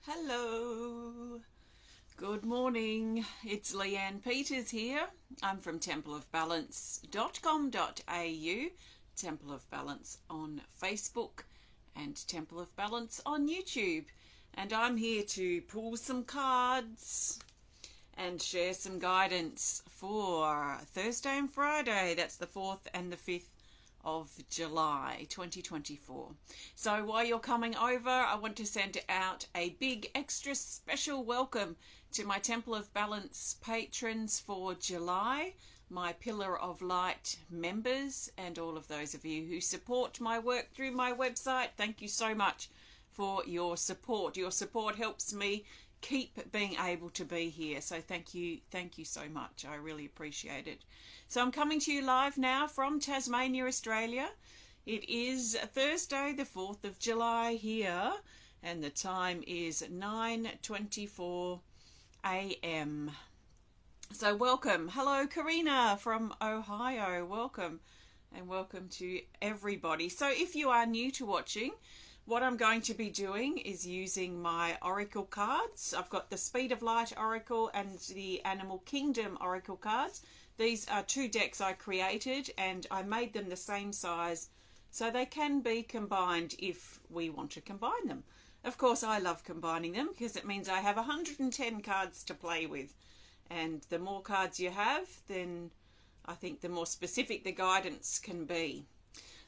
Hello, good morning. It's Leanne Peters here. I'm from templeofbalance.com.au, Temple of Balance on Facebook and Temple of Balance on YouTube. And I'm here to pull some cards and share some guidance for Thursday and Friday. That's the 4th and the 5th of July 2024. So while you're coming over, I want to send out a big extra special welcome to my Temple of Balance patrons for July, my Pillar of Light members, and all of those of you who support my work through my website. Thank you so much for your support. Your support helps me keep being able to be here, so thank you so much. I really appreciate it. So I'm coming to you live now from Tasmania, Australia. It is Thursday the 4th of July here, and the time is 9:24 a.m. So welcome. Hello Karina from Ohio. Welcome, and welcome to everybody. So if you are new to watching, what I'm going to be doing is using my Oracle cards. I've got the Speed of Light Oracle and the Animal Kingdom Oracle cards. These are two decks I created, and I made them the same size so they can be combined if we want to combine them. Of course, I love combining them because it means I have 110 cards to play with. And the more cards you have, then I think the more specific the guidance can be.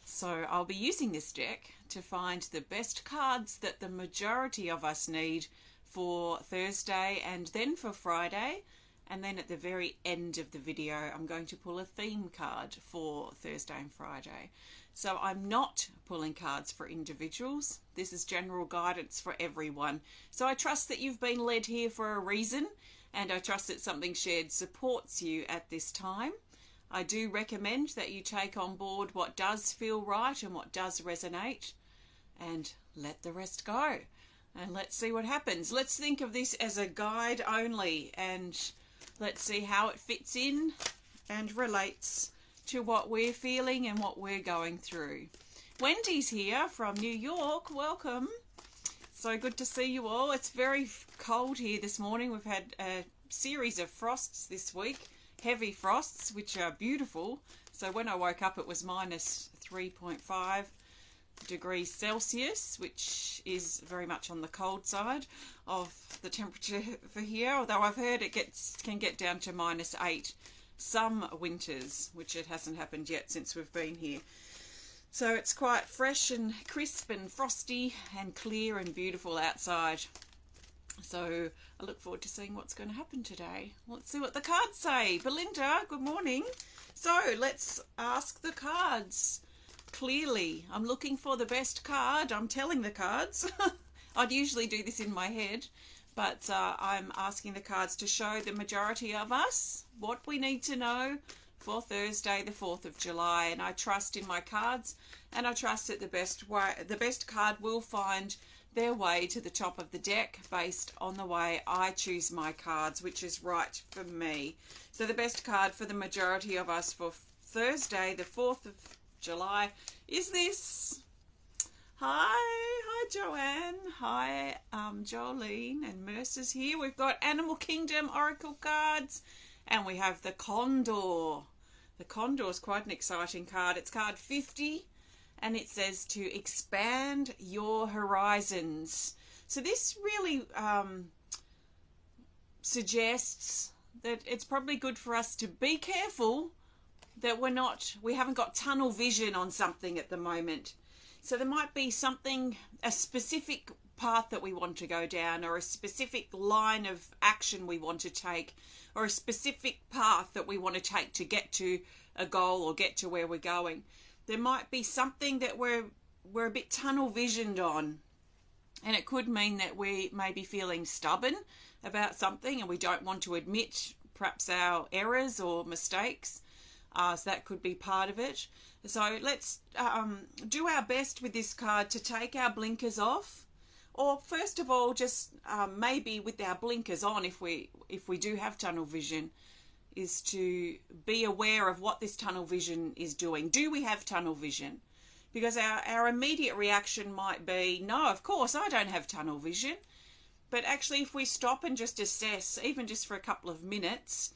So I'll be using this deck to find the best cards that the majority of us need for Thursday and then for Friday. And then at the very end of the video, I'm going to pull a theme card for Thursday and Friday. So I'm not pulling cards for individuals. This is general guidance for everyone. So I trust that you've been led here for a reason, and I trust that something shared supports you at this time. I do recommend that you take on board what does feel right and what does resonate, and let the rest go. And let's see what happens. Let's think of this as a guide only, and let's see how it fits in and relates to what we're feeling and what we're going through. Wendy's here from New York. Welcome. So good to see you all. It's very cold here this morning. We've had a series of frosts this week. Heavy frosts, which are beautiful. So when I woke up, it was minus 3.5 degrees Celsius, which is very much on the cold side of the temperature for here. Although I've heard it can get down to minus 8 some winters, which it hasn't happened yet since we've been here. So it's quite fresh and crisp and frosty and clear and beautiful outside. So I look forward to seeing what's going to happen today. Let's see what the cards say. Belinda, good morning. So let's ask the cards clearly. I'm looking for the best card. I'm telling the cards. I'd usually do this in my head, but I'm asking the cards to show the majority of us what we need to know for Thursday the 4th of July. And I trust in my cards, and I trust that the best card will find their way to the top of the deck based on the way I choose my cards, which is right for me. So the best card for the majority of us for Thursday the 4th of July is this. Hi Joanne. Hi Jolene, and Mercer's here. We've got Animal Kingdom Oracle cards, and we have the Condor. The Condor is quite an exciting card. It's card 50. And it says to expand your horizons. So this really suggests that it's probably good for us to be careful that we haven't got tunnel vision on something at the moment. So there might be something, a specific path that we want to go down, or a specific line of action we want to take, or a specific path that we want to take to get to a goal or get to where we're going. There might be something that we're a bit tunnel visioned on, and it could mean that we may be feeling stubborn about something and we don't want to admit perhaps our errors or mistakes. So that could be part of it. So let's do our best with this card to take our blinkers off, or first of all just maybe with our blinkers on, if we do have tunnel vision, is to be aware of what this tunnel vision is doing. Do we have tunnel vision? Because our immediate reaction might be, no, of course I don't have tunnel vision. But actually, if we stop and just assess, even just for a couple of minutes,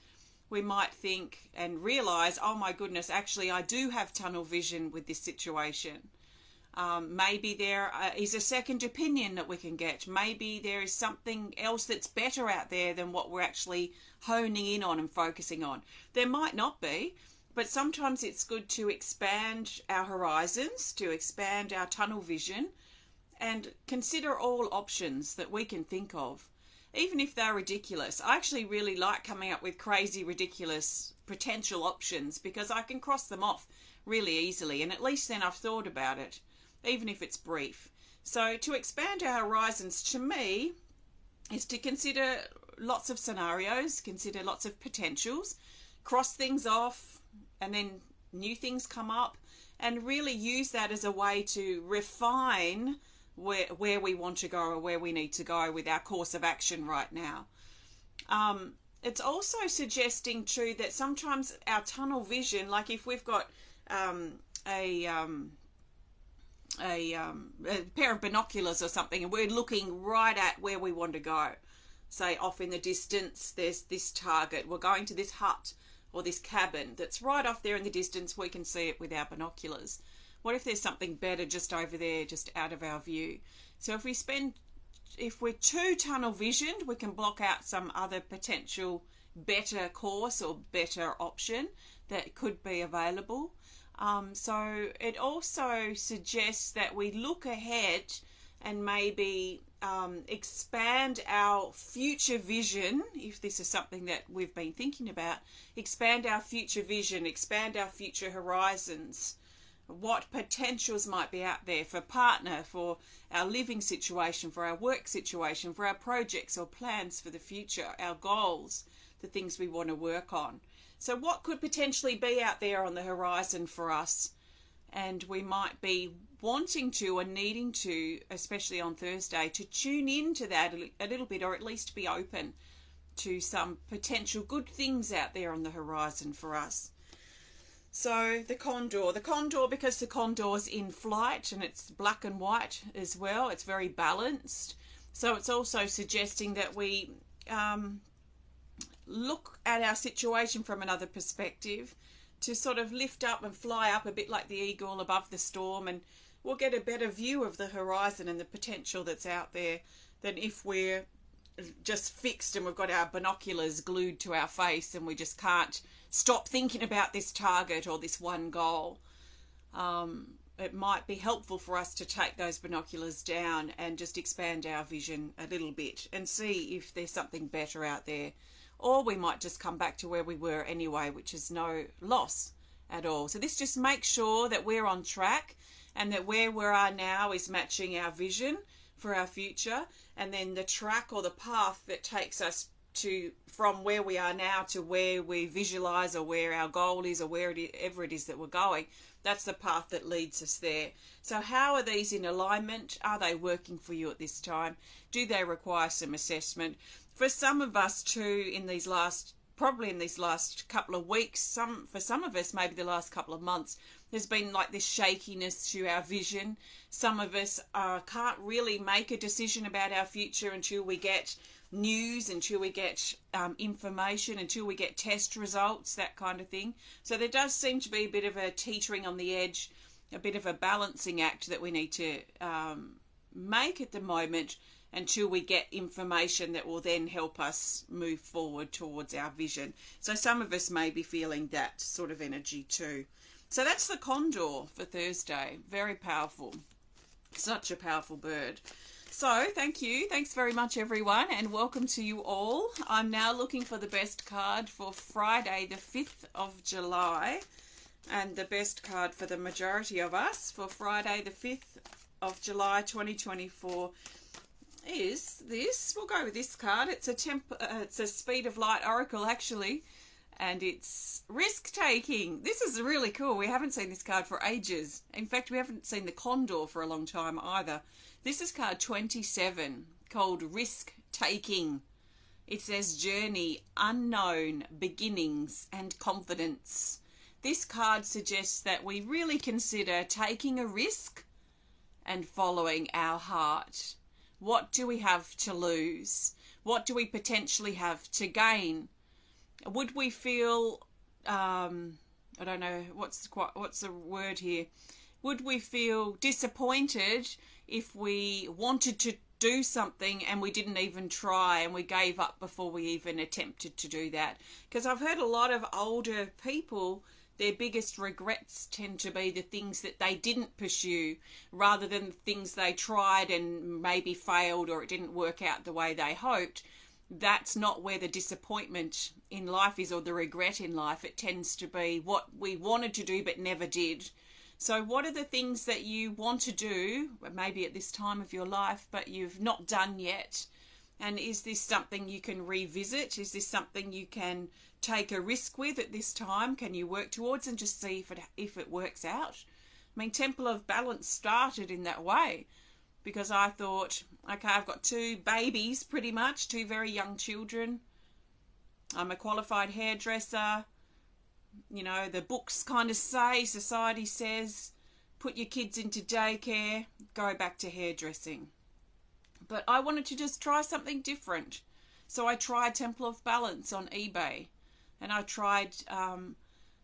we might think and realize, oh my goodness, actually I do have tunnel vision with this situation. Maybe there is a second opinion that we can get. Maybe there is something else that's better out there than what we're actually honing in on and focusing on. There might not be, but sometimes it's good to expand our horizons, to expand our tunnel vision, and consider all options that we can think of, even if they're ridiculous. I actually really like coming up with crazy, ridiculous potential options because I can cross them off really easily, and at least then I've thought about it, even if it's brief. So to expand our horizons, to me, is to consider lots of scenarios, consider lots of potentials, cross things off, and then new things come up, and really use that as a way to refine where we want to go or where we need to go with our course of action right now. It's also suggesting too that sometimes our tunnel vision, like if we've got a pair of binoculars or something and we're looking right at where we want to go, say off in the distance there's this target, we're going to this hut or this cabin that's right off there in the distance, we can see it with our binoculars. What if there's something better just over there, just out of our view? So if we're too tunnel visioned, we can block out some other potential better course or better option that could be available. So it also suggests that we look ahead and maybe expand our future vision, if this is something that we've been thinking about, expand our future vision, expand our future horizons. What potentials might be out there for partner, for our living situation, for our work situation, for our projects or plans for the future, our goals, the things we want to work on. So what could potentially be out there on the horizon for us? And we might be wanting to or needing to, especially on Thursday, to tune into that a little bit, or at least be open to some potential good things out there on the horizon for us. So the condor, because the condor's in flight and it's black and white as well, it's very balanced. So it's also suggesting that we look at our situation from another perspective, to sort of lift up and fly up a bit like the eagle above the storm, and we'll get a better view of the horizon and the potential that's out there than if we're just fixed and we've got our binoculars glued to our face and we just can't stop thinking about this target or this one goal. It might be helpful for us to take those binoculars down and just expand our vision a little bit and see if there's something better out there. Or we might just come back to where we were anyway, which is no loss at all. So this just makes sure that we're on track and that where we are now is matching our vision for our future, and then the track or the path that takes us to from where we are now to where we visualize or where our goal is or wherever it is that we're going, that's the path that leads us there. So how are these in alignment? Are they working for you at this time? Do they require some assessment? For some of us too, probably in these last couple of weeks, for some of us maybe the last couple of months, there's been like this shakiness to our vision. Some of us can't really make a decision about our future until we get news, until we get information, until we get test results, that kind of thing. So there does seem to be a bit of a teetering on the edge, a bit of a balancing act that we need to make at the moment, until we get information that will then help us move forward towards our vision. So some of us may be feeling that sort of energy too. So that's the condor for Thursday. Very powerful. Such a powerful bird. So thank you. Thanks very much, everyone, and welcome to you all. I'm now looking for the best card for Friday, the 5th of July. And the best card for the majority of us for Friday, the 5th of July, 2024 is this. We'll go with this card. It's a Speed of Light Oracle, actually, and it's risk taking. This is really cool. We haven't seen this card for ages. In fact, we haven't seen the condor for a long time either. This is card 27, called Risk Taking. It says journey, unknown, beginnings, and confidence. This card suggests that we really consider taking a risk and following our heart. What do we have to lose? What do we potentially have to gain? Would we feel, I don't know, what's the word here? Would we feel disappointed if we wanted to do something and we didn't even try and we gave up before we even attempted to do that? Because I've heard a lot of older people, their biggest regrets tend to be the things that they didn't pursue rather than the things they tried and maybe failed or it didn't work out the way they hoped. That's not where the disappointment in life is, or the regret in life. It tends to be what we wanted to do but never did. So what are the things that you want to do, maybe at this time of your life, but you've not done yet? And is this something you can revisit? Is this something you can take a risk with at this time? Can you work towards and just see if it works out? I mean, Temple of Balance started in that way because I thought, okay, I've got 2 babies, pretty much, 2 very young children. I'm a qualified hairdresser. You know, the books kind of say, society says, put your kids into daycare, go back to hairdressing. But I wanted to just try something different. So I tried Temple of Balance on eBay. And I tried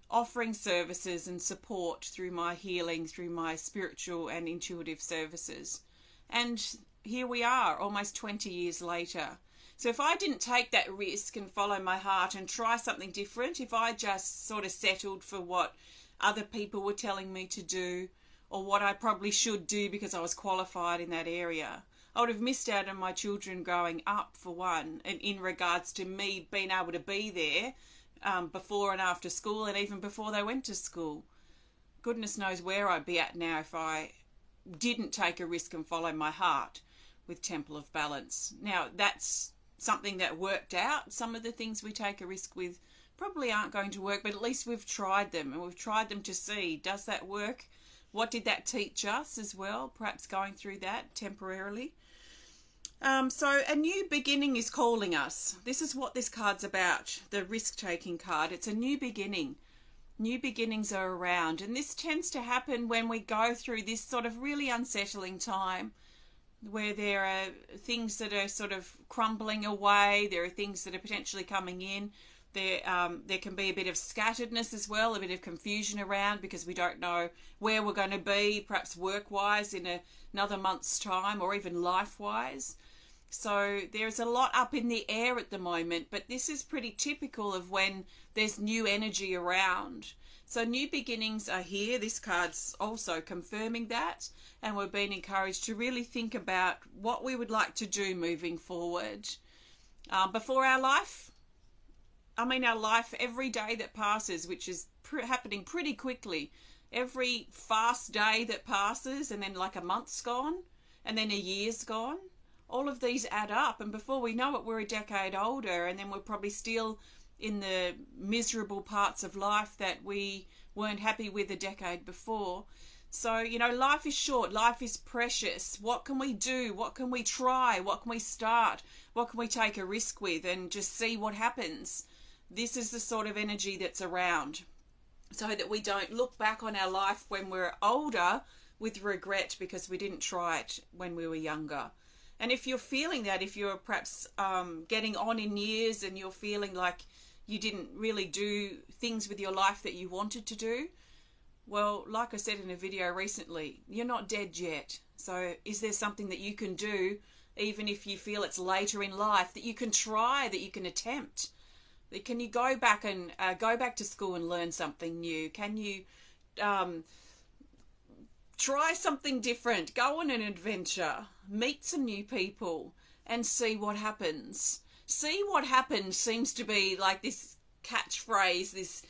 offering services and support through my healing, through my spiritual and intuitive services. And here we are, almost 20 years later. So if I didn't take that risk and follow my heart and try something different, if I just sort of settled for what other people were telling me to do or what I probably should do because I was qualified in that area, I would have missed out on my children growing up, for one, and in regards to me being able to be there before and after school and even before they went to school. Goodness knows where I'd be at now if I didn't take a risk and follow my heart with Temple of Balance. Now, that's something that worked out. Some of the things we take a risk with probably aren't going to work, but at least we've tried them, and we've tried them to see, does that work? What did that teach us as well? Perhaps going through that temporarily. So a new beginning is calling us. This is what this card's about, the risk-taking card. It's a new beginning. New beginnings are around, and this tends to happen when we go through this sort of really unsettling time where there are things that are sort of crumbling away, there are things that are potentially coming in. There can be a bit of scatteredness as well, a bit of confusion around because we don't know where we're going to be, perhaps work-wise in another month's time, or even life-wise. So there's a lot up in the air at the moment, but this is pretty typical of when there's new energy around. So new beginnings are here. This card's also confirming that, and we're being encouraged to really think about what we would like to do moving forward. Before our life, our life, every day that passes, which is happening pretty quickly, every fast day that passes, and then like a month's gone, and then a year's gone, all of these add up, and before we know it, we're a decade older, and then we're probably still in the miserable parts of life that we weren't happy with a decade before. So, you know, life is short, life is precious. What can we do? What can we try? What can we start? What can we take a risk with and just see what happens? This is the sort of energy that's around, so that we don't look back on our life when we're older with regret because we didn't try it when we were younger. And if you're feeling that, if you're perhaps getting on in years and you're feeling like you didn't really do things with your life that you wanted to do, well, like I said in a video recently, you're not dead yet. So is there something that you can do, even if you feel it's later in life, that you can try, that you can attempt? Can you go back and go back to school and learn something new? Can you try something different? Go on an adventure, meet some new people, and see what happens. See what happens seems to be like this catchphrase, this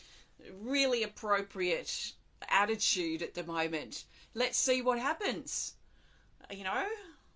really appropriate attitude at the moment. Let's see what happens. You know,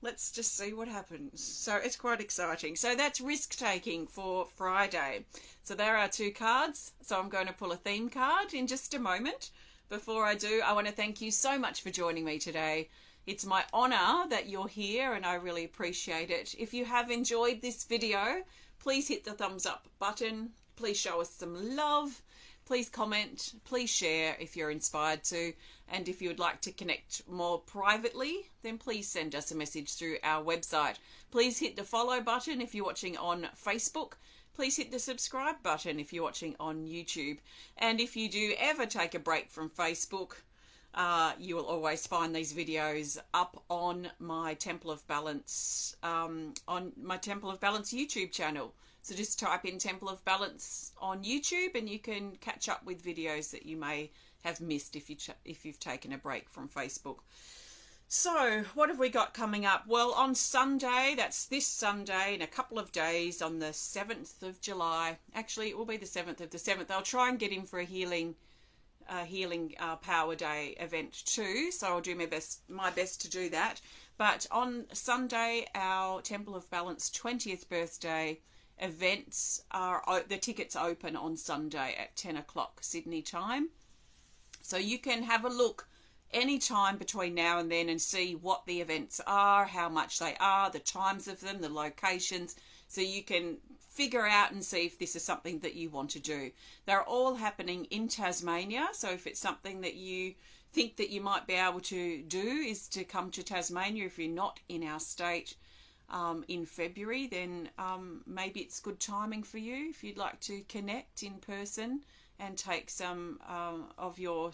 let's just see what happens. So it's quite exciting. So that's risk-taking for Friday. So there are 2 cards. So I'm going to pull a theme card in just a moment. Before I do, I want to thank you so much for joining me today. It's my honour that you're here, and I really appreciate it. If you have enjoyed this video, please hit the thumbs up button. Please show us some love. please comment, please share if you're inspired to, and if you would like to connect more privately, then please send us a message through our website. Please hit the follow button if you're watching on Facebook. Please hit the subscribe button if you're watching on YouTube. And if you do ever take a break from Facebook, you will always find these videos up on my Temple of Balance YouTube channel. So just type in Temple of Balance on YouTube and you can catch up with videos that you may have missed if you've taken a break from Facebook. So what have we got coming up? Well, on Sunday, that's this Sunday, in a couple of days, on the 7th of July. Actually, it will be the 7th of the 7th. I'll try and get in for a healing Power Day event too. So I'll do my best to do that. But on Sunday, our Temple of Balance 20th birthday events the tickets open on Sunday at 10 o'clock Sydney time. So you can have a look any time between now and then and see what the events are, how much they are, the times of them, the locations, so you can figure out and see if this is something that you want to do. They're all happening in Tasmania, so if it's something that you think that you might be able to do, is to come to Tasmania if you're not in our state in February, then maybe it's good timing for you if you'd like to connect in person and take some of your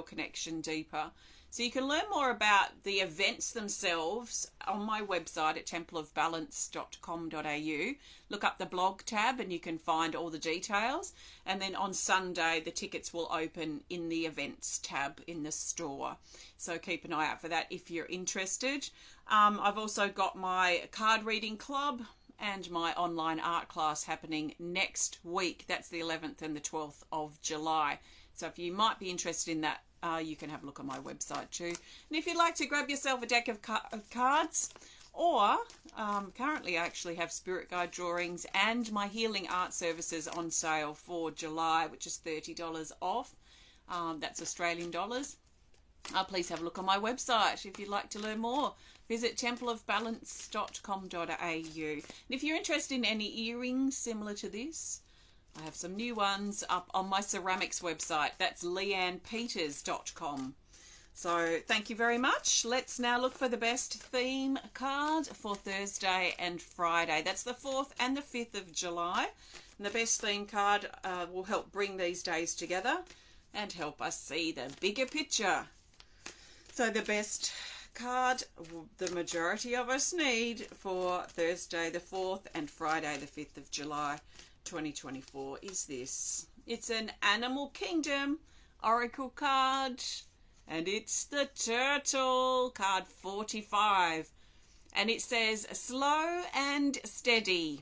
connection deeper. So you can learn more about the events themselves on my website at templeofbalance.com.au. Look up the blog tab and you can find all the details. And then on Sunday, the tickets will open in the events tab in the store. So keep an eye out for that if you're interested. I've also got my card reading club and my online art class happening next week. That's the 11th and the 12th of July. So if you might be interested in that, you can have a look on my website too. And if you'd like to grab yourself a deck of cards, or currently I actually have spirit guide drawings and my healing art services on sale for July, which is $30 off. That's Australian dollars. Please have a look on my website if you'd like to learn more. Visit templeofbalance.com.au. And if you're interested in any earrings similar to this, I have some new ones up on my ceramics website. That's leannepeters.com. So thank you very much. Let's now look for the best theme card for Thursday and Friday. That's the 4th and the 5th of July. And the best theme card will help bring these days together and help us see the bigger picture. So the best card the majority of us need for Thursday the 4th and Friday the 5th of July 2024 is this. It's an Animal Kingdom Oracle card, and it's the Turtle, card 45, and it says slow and steady.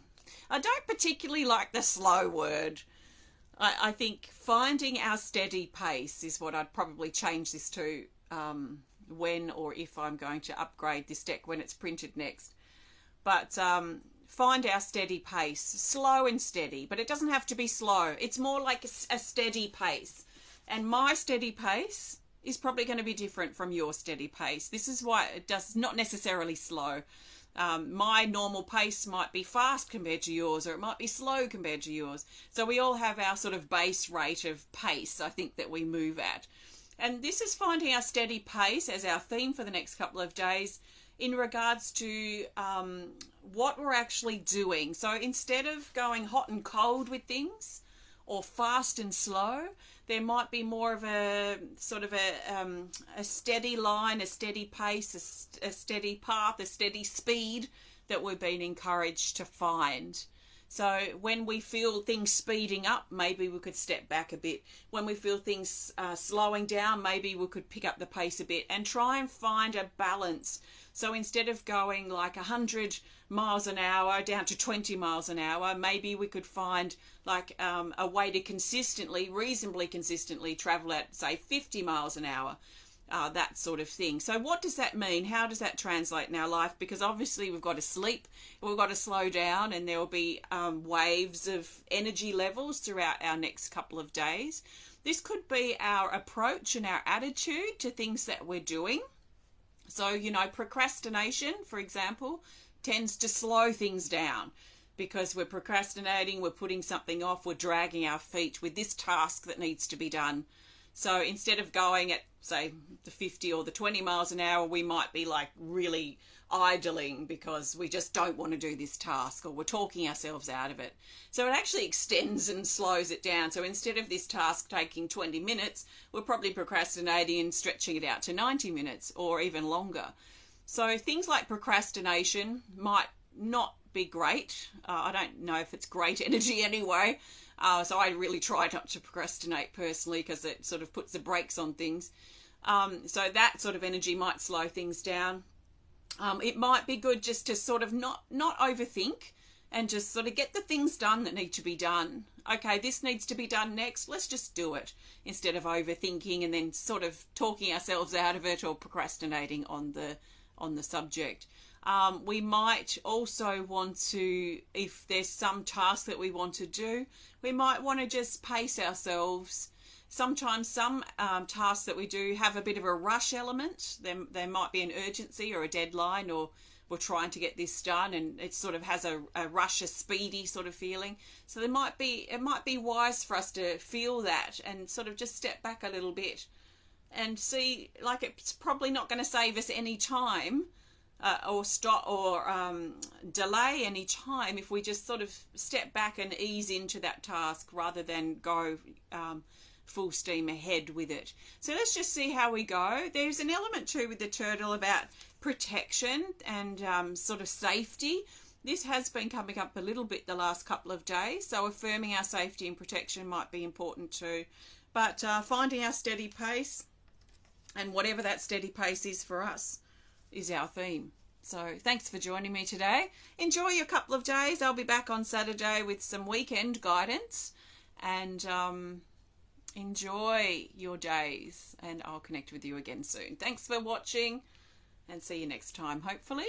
I don't particularly like the slow word. I think finding our steady pace is what I'd probably change this to when or if I'm going to upgrade this deck when it's printed next. But find our steady pace, slow and steady, but it doesn't have to be slow. It's more like a steady pace. And my steady pace is probably going to be different from your steady pace. This is why it does not necessarily slow. My normal pace might be fast compared to yours, or it might be slow compared to yours. So we all have our sort of base rate of pace, I think, that we move at. And this is finding our steady pace as our theme for the next couple of days in regards to what we're actually doing. So instead of going hot and cold with things or fast and slow, there might be more of a sort of a steady line, a steady pace, a steady path, a steady speed that we're being encouraged to find. So when we feel things speeding up, maybe we could step back a bit. When we feel things slowing down, maybe we could pick up the pace a bit and try and find a balance. So instead of going like 100 miles an hour down to 20 miles an hour, maybe we could find like a way to reasonably consistently travel at, say, 50 miles an hour. That sort of thing. So what does that mean? How does that translate in our life? Because obviously we've got to sleep, we've got to slow down, and there will be waves of energy levels throughout our next couple of days. This could be our approach and our attitude to things that we're doing. So, procrastination, for example, tends to slow things down. because we're procrastinating, we're putting something off, we're dragging our feet with this task that needs to be done. So instead of going at, say, the 50 or the 20 miles an hour, we might be like really idling because we just don't want to do this task, or we're talking ourselves out of it. So it actually extends and slows it down. So instead of this task taking 20 minutes, we're probably procrastinating and stretching it out to 90 minutes or even longer. So things like procrastination might not be great. I don't know if it's great energy anyway. So I really try not to procrastinate personally, because it sort of puts the brakes on things. So that sort of energy might slow things down. It might be good just to sort of not overthink, and just sort of get the things done that need to be done. Okay, this needs to be done next. Let's just do it, instead of overthinking and then sort of talking ourselves out of it or procrastinating on the subject. We might also want to, if there's some task that we want to do, we might want to just pace ourselves. Sometimes some tasks that we do have a bit of a rush element. There might be an urgency or a deadline, or we're trying to get this done, and it sort of has a rush, a speedy sort of feeling. So it might be wise for us to feel that and sort of just step back a little bit and see, like, it's probably not going to save us any time, or stop or delay any time, if we just sort of step back and ease into that task rather than go full steam ahead with it. So let's just see how we go. There's an element too with the turtle about protection and sort of safety. This has been coming up a little bit the last couple of days, so affirming our safety and protection might be important too. But finding our steady pace, and whatever that steady pace is for us, is our theme. So thanks for joining me today. Enjoy your couple of days. I'll be back on Saturday with some weekend guidance, and enjoy your days, and I'll connect with you again soon. Thanks for watching, and see you next time, hopefully.